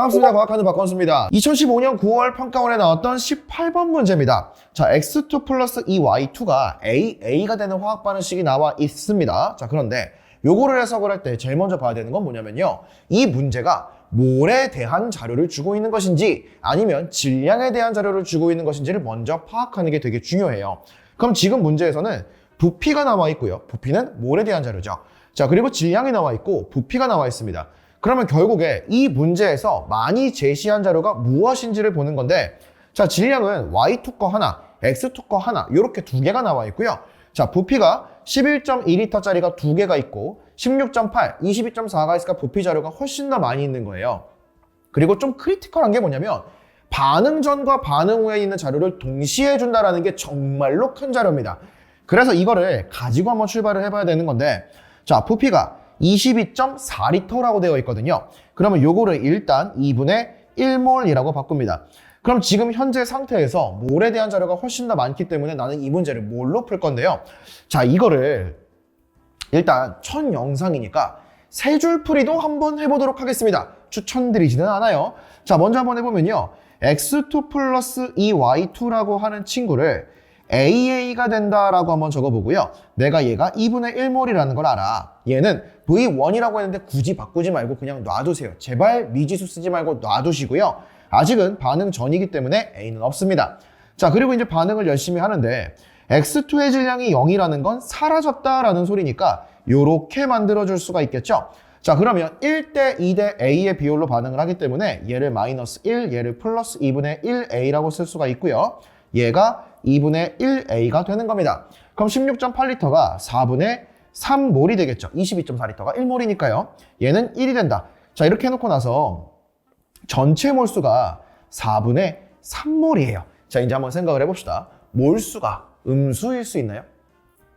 반갑습니다. 과학하는 박건수입니다. 2015년 9월 평가원에 나왔던 18번 문제입니다. 자, x2 플러스 2y2가 A가 되는 화학 반응식이 나와 있습니다. 자, 그런데 요거를 해석을 할 때 제일 먼저 봐야 되는 건 뭐냐면요. 이 문제가 몰에 대한 자료를 주고 있는 것인지 아니면 질량에 대한 자료를 주고 있는 것인지를 먼저 파악하는 게 되게 중요해요. 그럼 지금 문제에서는 부피가 나와 있고요. 부피는 몰에 대한 자료죠. 자, 그리고 질량이 나와 있고 부피가 나와 있습니다. 그러면 결국에 이 문제에서 많이 제시한 자료가 무엇인지를 보는 건데, 자, 질량은 Y2 거 하나, X2 거 하나, 이렇게 두 개가 나와 있고요. 자, 부피가 11.2L짜리가 두 개가 있고 16.8, 22.4가 있으니까 부피 자료가 훨씬 더 많이 있는 거예요. 그리고 좀 크리티컬한 게 뭐냐면 반응 전과 반응 후에 있는 자료를 동시에 준다라는 게 정말로 큰 자료입니다. 그래서 이거를 가지고 한번 출발을 해봐야 되는 건데, 자, 부피가 22.4L라고 되어 있거든요. 그러면 요거를 일단 2분의 1몰이라고 바꿉니다. 그럼 지금 현재 상태에서 몰에 대한 자료가 훨씬 더 많기 때문에 나는 이 문제를 몰로 풀 건데요. 자, 이거를 일단 첫 영상이니까 세 줄 풀이도 한번 해보도록 하겠습니다. 추천드리지는 않아요. 자, 먼저 한번 해보면요. x2 플러스 2y2라고 하는 친구를 AA가 된다라고 한번 적어보고요. 내가 얘가 2분의 1몰이라는 걸 알아. 얘는 V1이라고 했는데 굳이 바꾸지 말고 그냥 놔두세요. 제발 미지수 쓰지 말고 놔두시고요. 아직은 반응 전이기 때문에 A는 없습니다. 자, 그리고 이제 반응을 열심히 하는데 X2의 질량이 0이라는 건 사라졌다라는 소리니까 요렇게 만들어줄 수가 있겠죠. 자, 그러면 1대 2대 A의 비율로 반응을 하기 때문에 얘를 마이너스 1, 얘를 플러스 2분의 1A라고 쓸 수가 있고요. 얘가 2분의 1A가 되는 겁니다. 그럼 16.8L가 4분의 3몰이 되겠죠. 22.4L가 1몰이니까요. 얘는 1이 된다. 자, 이렇게 해놓고 나서 전체 몰수가 4분의 3몰이에요. 자, 이제 한번 생각을 해봅시다. 몰수가 음수일 수 있나요?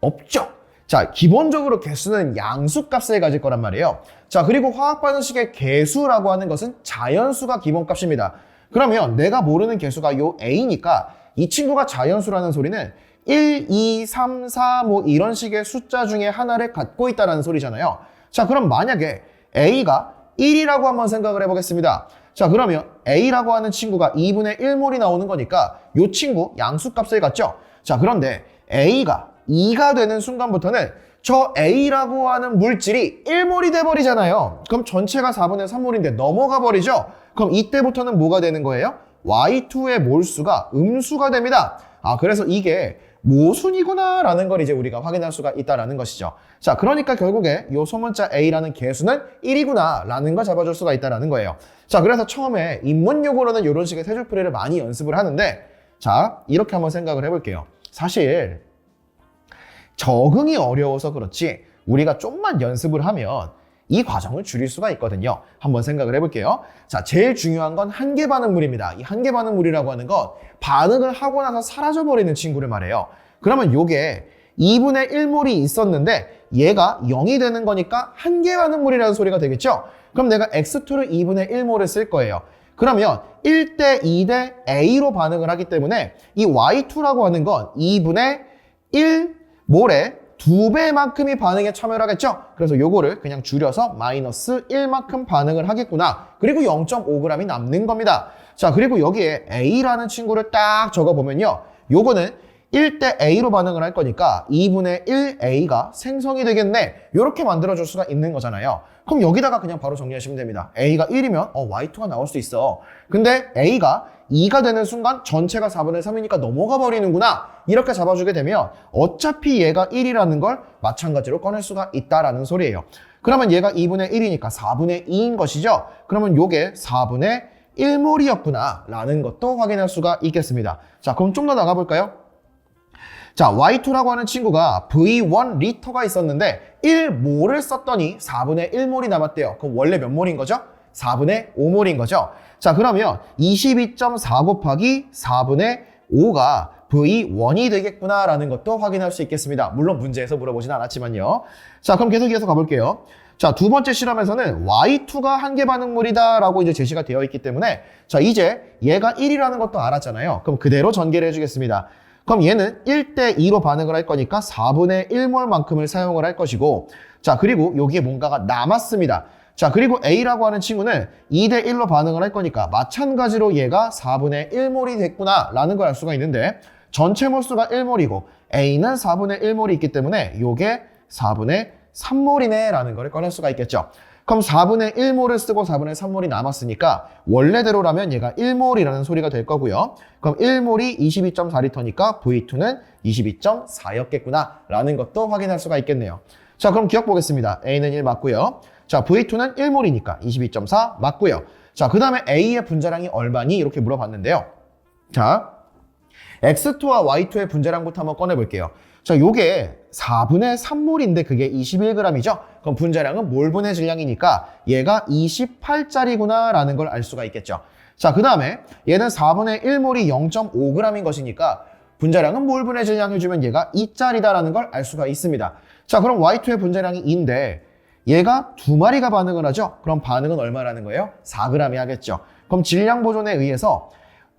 없죠. 자, 기본적으로 개수는 양수값을 가질 거란 말이에요. 자, 그리고 화학 반응식의 개수라고 하는 것은 자연수가 기본값입니다. 그러면 내가 모르는 개수가 요 A니까 이 친구가 자연수라는 소리는 1, 2, 3, 4 뭐 이런 식의 숫자 중에 하나를 갖고 있다는 소리잖아요. 자, 그럼 만약에 A가 1이라고 한번 생각을 해보겠습니다. 자, 그러면 A라고 하는 친구가 2분의 1몰이 나오는 거니까 이 친구 양수값을 갖죠. 자, 그런데 A가 2가 되는 순간부터는 저 A라고 하는 물질이 1몰이 돼버리잖아요. 그럼 전체가 4분의 3몰인데 넘어가 버리죠. 그럼 이때부터는 뭐가 되는 거예요? Y2의 몰수가 음수가 됩니다. 아, 그래서 이게 모순이구나 라는 걸 이제 우리가 확인할 수가 있다라는 것이죠. 자, 그러니까 결국에 요 소문자 A라는 개수는 1이구나 라는 걸 잡아줄 수가 있다라는 거예요. 자, 그래서 처음에 입문용으로는 이런 식의 세 줄 풀이를 많이 연습을 하는데, 자, 이렇게 한번 생각을 해볼게요. 사실 적응이 어려워서 그렇지 우리가 좀만 연습을 하면 이 과정을 줄일 수가 있거든요. 한번 생각을 해볼게요. 자, 제일 중요한 건 한계 반응물입니다. 이 한계 반응물이라고 하는 건 반응을 하고 나서 사라져버리는 친구를 말해요. 그러면 요게 2분의 1몰이 있었는데 얘가 0이 되는 거니까 한계 반응물이라는 소리가 되겠죠? 그럼 내가 X2를 2분의 1몰을 쓸 거예요. 그러면 1대 2대 A로 반응을 하기 때문에 이 Y2라고 하는 건 2분의 1몰에 2배만큼이 반응에 참여를 하겠죠? 그래서 요거를 그냥 줄여서 마이너스 1만큼 반응을 하겠구나. 그리고 0.5g이 남는 겁니다. 자, 그리고 여기에 A라는 친구를 딱 적어보면요. 요거는 1대 A로 반응을 할 거니까 2분의 1A가 생성이 되겠네. 요렇게 만들어줄 수가 있는 거잖아요. 그럼 여기다가 그냥 바로 정리하시면 됩니다. A가 1이면 Y2가 나올 수 있어. 근데 A가 2가 되는 순간 전체가 4분의 3이니까 넘어가 버리는구나. 이렇게 잡아주게 되면 어차피 얘가 1이라는 걸 마찬가지로 꺼낼 수가 있다라는 소리예요. 그러면 얘가 2분의 1이니까 4분의 2인 것이죠. 그러면 요게 4분의 1몰이었구나 라는 것도 확인할 수가 있겠습니다. 자, 그럼 좀 더 나가볼까요? 자, Y2라고 하는 친구가 V1 리터가 있었는데 1몰을 썼더니 4분의 1몰이 남았대요. 그럼 원래 몇 몰인 거죠? 4분의 5몰인 거죠. 자, 그러면 22.4 곱하기 4분의 5가 V1이 되겠구나라는 것도 확인할 수 있겠습니다. 물론 문제에서 물어보진 않았지만요. 자, 그럼 계속 이어서 가볼게요. 자, 두 번째 실험에서는 Y2가 한계 반응물이다 라고 이제 제시가 되어 있기 때문에, 자, 이제 얘가 1이라는 것도 알았잖아요. 그럼 그대로 전개를 해주겠습니다. 그럼 얘는 1대 2로 반응을 할 거니까 4분의 1몰만큼을 사용을 할 것이고, 자, 그리고 여기에 뭔가가 남았습니다. 자, 그리고 A라고 하는 친구는 2대 1로 반응을 할 거니까 마찬가지로 얘가 4분의 1몰이 됐구나 라는 걸 알 수가 있는데 전체 몰수가 1몰이고 A는 4분의 1몰이 있기 때문에 요게 4분의 3몰이네 라는 걸 꺼낼 수가 있겠죠. 그럼 4분의 1몰을 쓰고 4분의 3몰이 남았으니까 원래대로라면 얘가 1몰이라는 소리가 될 거고요. 그럼 1몰이 22.4리터니까 V2는 22.4였겠구나 라는 것도 확인할 수가 있겠네요. 자, 그럼 기억 보겠습니다. A는 1 맞고요. 자, V2는 1몰이니까 22.4 맞고요. 자, 그 다음에 A의 분자량이 얼마니? 이렇게 물어봤는데요. 자, X2와 Y2의 분자량부터 한번 꺼내볼게요. 자, 요게 4분의 3몰인데 그게 21g이죠? 그럼 분자량은 몰분의 질량이니까 얘가 28짜리구나 라는 걸 알 수가 있겠죠. 자, 그 다음에 얘는 4분의 1몰이 0.5g인 것이니까 분자량은 몰분의 질량 해주면 얘가 2짜리다라는 걸 알 수가 있습니다. 자, 그럼 Y2의 분자량이 2인데 얘가 2마리가 반응을 하죠? 그럼 반응은 얼마라는 거예요? 4g이 하겠죠. 그럼 질량 보존에 의해서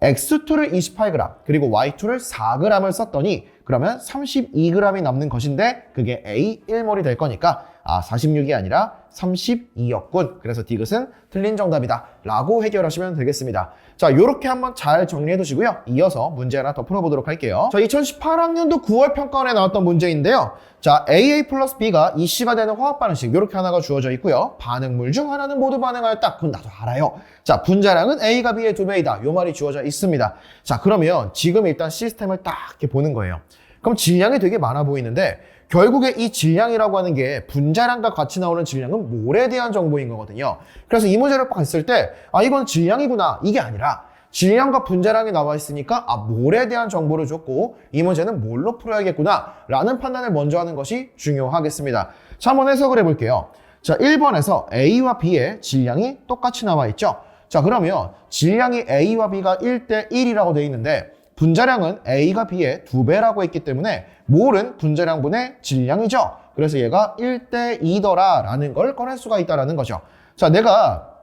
X2를 28g 그리고 Y2를 4g을 썼더니 그러면 32g이 남는 것인데 그게 A 1몰이 될 거니까 46이 아니라 32였군. 그래서 디귿은 틀린 정답이다 라고 해결하시면 되겠습니다. 자, 요렇게 한번 잘 정리해 두시고요. 이어서 문제 하나 더 풀어보도록 할게요. 자, 2018학년도 9월 평가원에 나왔던 문제인데요. 자, AA 플러스 B가 EC가 되는 화학 반응식 이렇게 하나가 주어져 있고요. 반응물 중 하나는 모두 반응하였다. 그건 나도 알아요. 자, 분자량은 A가 B의 2배이다. 요 말이 주어져 있습니다. 자, 그러면 지금 일단 시스템을 딱 이렇게 보는 거예요. 그럼 질량이 되게 많아 보이는데 결국에 이 질량이라고 하는 게 분자량과 같이 나오는 질량은 몰에 대한 정보인 거거든요. 그래서 이 문제를 봤을 때 이건 질량이구나 이게 아니라 질량과 분자량이 나와 있으니까 몰에 대한 정보를 줬고 이 문제는 뭘로 풀어야겠구나 라는 판단을 먼저 하는 것이 중요하겠습니다. 자, 한번 해석을 해볼게요. 자, 1번에서 A와 B의 질량이 똑같이 나와 있죠. 자, 그러면 질량이 A와 B가 1대 1이라고 돼 있는데 분자량은 A가 B의 2배라고 했기 때문에 몰은 분자량분의 질량이죠. 그래서 얘가 1대 2더라 라는 걸 꺼낼 수가 있다는 거죠. 자, 내가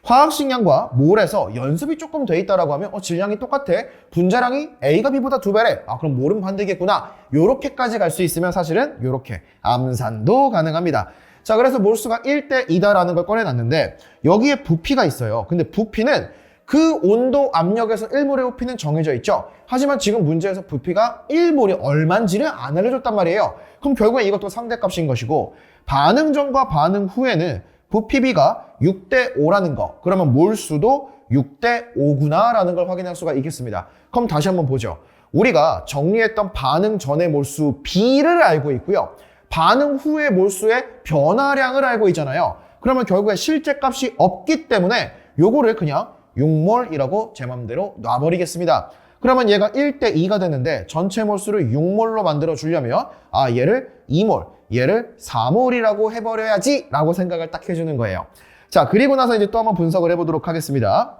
화학식량과 몰에서 연습이 조금 돼 있다라고 하면 질량이 똑같아. 분자량이 A가 B보다 2배래. 그럼 몰은 반대겠구나. 요렇게까지 갈 수 있으면 사실은 요렇게 암산도 가능합니다. 자, 그래서 몰수가 1대 2다라는 걸 꺼내놨는데 여기에 부피가 있어요. 근데 부피는 그 온도 압력에서 1몰의 부피는 정해져 있죠. 하지만 지금 문제에서 부피가 1몰이 얼만지를 안 알려줬단 말이에요. 그럼 결국에 이것도 상대값인 것이고 반응 전과 반응 후에는 부피비가 6대 5라는 거. 그러면 몰수도 6대 5구나 라는 걸 확인할 수가 있겠습니다. 그럼 다시 한번 보죠. 우리가 정리했던 반응 전의 몰수 B를 알고 있고요. 반응 후의 몰수의 변화량을 알고 있잖아요. 그러면 결국에 실제 값이 없기 때문에 요거를 그냥 6몰이라고 제 맘대로 놔버리겠습니다. 그러면 얘가 1대 2가 되는데 전체 몰수를 6몰로 만들어 주려면 얘를 2몰, 얘를 4몰이라고 해버려야지 라고 생각을 딱 해주는 거예요. 자, 그리고 나서 이제 또 한번 분석을 해보도록 하겠습니다.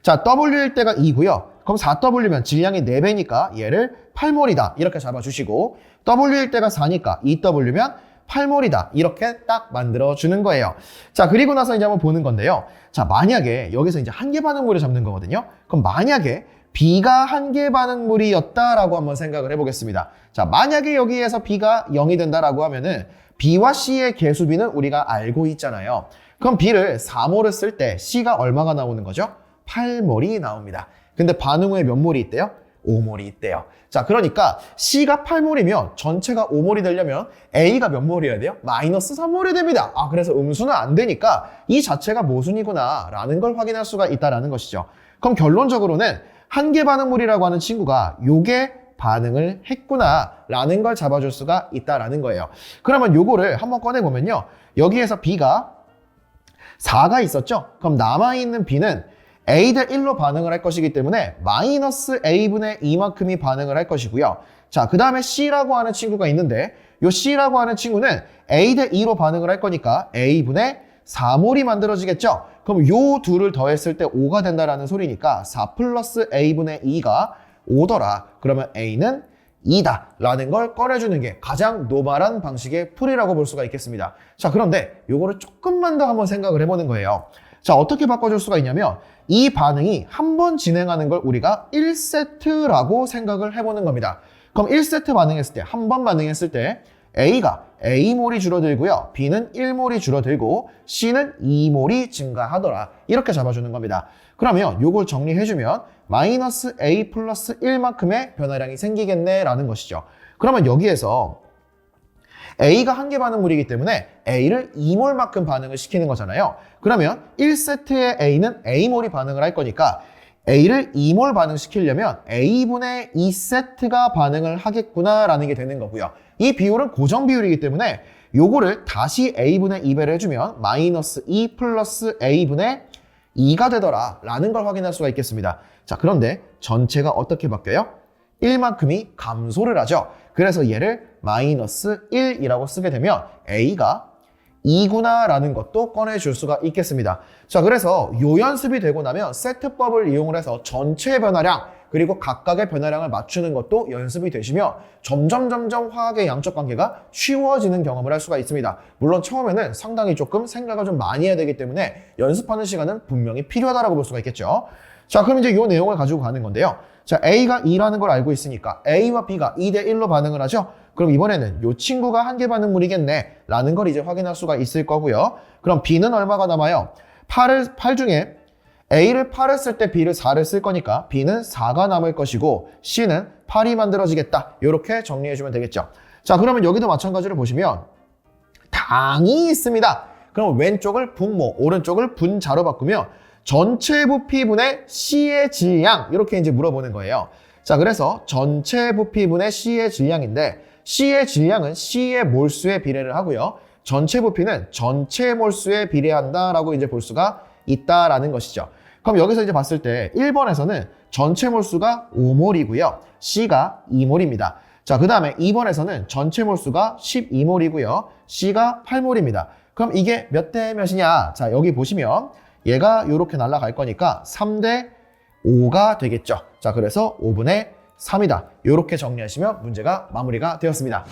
자, W일 때가 2고요. 그럼 4W면 질량이 4배니까 얘를 8몰이다 이렇게 잡아주시고 W일 때가 4니까 2W면 8몰이다 이렇게 딱 만들어주는 거예요. 자, 그리고 나서 이제 한번 보는 건데요. 자, 만약에 여기서 이제 한계 반응물을 잡는 거거든요. 그럼 만약에 B가 한계 반응물이었다라고 한번 생각을 해보겠습니다. 자, 만약에 여기에서 B가 0이 된다라고 하면은 B와 C의 개수비는 우리가 알고 있잖아요. 그럼 B를 4몰을 쓸 때 C가 얼마가 나오는 거죠? 8몰이 나옵니다. 근데 반응 후에 몇 몰이 있대요? 5몰이 있대요. 자, 그러니까 C가 8몰이면 전체가 5몰이 되려면 A가 몇 몰이어야 돼요? 마이너스 3몰이 됩니다. 그래서 음수는 안 되니까 이 자체가 모순이구나 라는 걸 확인할 수가 있다는 것이죠. 그럼 결론적으로는 한계 반응물이라고 하는 친구가 요게 반응을 했구나 라는 걸 잡아줄 수가 있다는 거예요. 그러면 요거를 한번 꺼내보면요. 여기에서 B가 4가 있었죠? 그럼 남아있는 B는 A 대 1로 반응을 할 것이기 때문에 마이너스 A분의 2만큼이 반응을 할 것이고요. 자, 그 다음에 C라고 하는 친구가 있는데 요 C라고 하는 친구는 A 대 2로 반응을 할 거니까 A분의 4몰이 만들어지겠죠? 그럼 요 둘을 더했을 때 5가 된다라는 소리니까 4 플러스 A분의 2가 5더라. 그러면 A는 2다 라는 걸 꺼내주는 게 가장 노멀한 방식의 풀이라고 볼 수가 있겠습니다. 자, 그런데 요거를 조금만 더 한번 생각을 해보는 거예요. 자, 어떻게 바꿔줄 수가 있냐면 이 반응이 한 번 진행하는 걸 우리가 1세트라고 생각을 해보는 겁니다. 그럼 1세트 반응했을 때, 한 번 반응했을 때 A가 A몰이 줄어들고요. B는 1몰이 줄어들고 C는 2몰이 증가하더라. 이렇게 잡아주는 겁니다. 그러면 요걸 정리해주면 마이너스 A 플러스 1만큼의 변화량이 생기겠네 라는 것이죠. 그러면 여기에서 A가 한 개 반응물이기 때문에 A를 2몰만큼 반응을 시키는 거잖아요. 그러면 1세트의 A는 A몰이 반응을 할 거니까 A를 2몰 반응시키려면 A분의 2세트가 반응을 하겠구나 라는 게 되는 거고요. 이 비율은 고정 비율이기 때문에 요거를 다시 A분의 2배를 해주면 마이너스 2 플러스 A분의 2가 되더라 라는 걸 확인할 수가 있겠습니다. 자, 그런데 전체가 어떻게 바뀌어요? 1만큼이 감소를 하죠. 그래서 얘를 마이너스 1이라고 쓰게 되면 A가 2구나 라는 것도 꺼내줄 수가 있겠습니다. 자, 그래서 요 연습이 되고 나면 세트법을 이용을 해서 전체 변화량 그리고 각각의 변화량을 맞추는 것도 연습이 되시며 점점 화학의 양적 관계가 쉬워지는 경험을 할 수가 있습니다. 물론 처음에는 상당히 조금 생각을 좀 많이 해야 되기 때문에 연습하는 시간은 분명히 필요하다고 볼 수가 있겠죠. 자, 그럼 이제 이 내용을 가지고 가는 건데요. 자, A가 2라는 걸 알고 있으니까 A와 B가 2대 1로 반응을 하죠. 그럼 이번에는 이 친구가 한 개 반응물이겠네 라는 걸 이제 확인할 수가 있을 거고요. 그럼 B는 얼마가 남아요? 8 중에 A를 8을 쓸 때 B를 4를 쓸 거니까 B는 4가 남을 것이고 C는 8이 만들어지겠다. 이렇게 정리해주면 되겠죠. 자, 그러면 여기도 마찬가지로 보시면 당이 있습니다. 그럼 왼쪽을 분모, 오른쪽을 분자로 바꾸면 전체 부피분의 C의 질량 이렇게 이제 물어보는 거예요. 자, 그래서 전체 부피분의 C의 질량인데 C의 질량은 C의 몰수에 비례를 하고요. 전체 부피는 전체 몰수에 비례한다라고 이제 볼 수가 있다라는 것이죠. 그럼 여기서 이제 봤을 때 1번에서는 전체 몰수가 5몰이고요. C가 2몰입니다. 자, 그 다음에 2번에서는 전체 몰수가 12몰이고요. C가 8몰입니다. 그럼 이게 몇 대 몇이냐? 자, 여기 보시면 얘가 이렇게 날아갈 거니까 3대 5가 되겠죠. 자, 그래서 5분의 3이다. 이렇게 정리하시면 문제가 마무리가 되었습니다.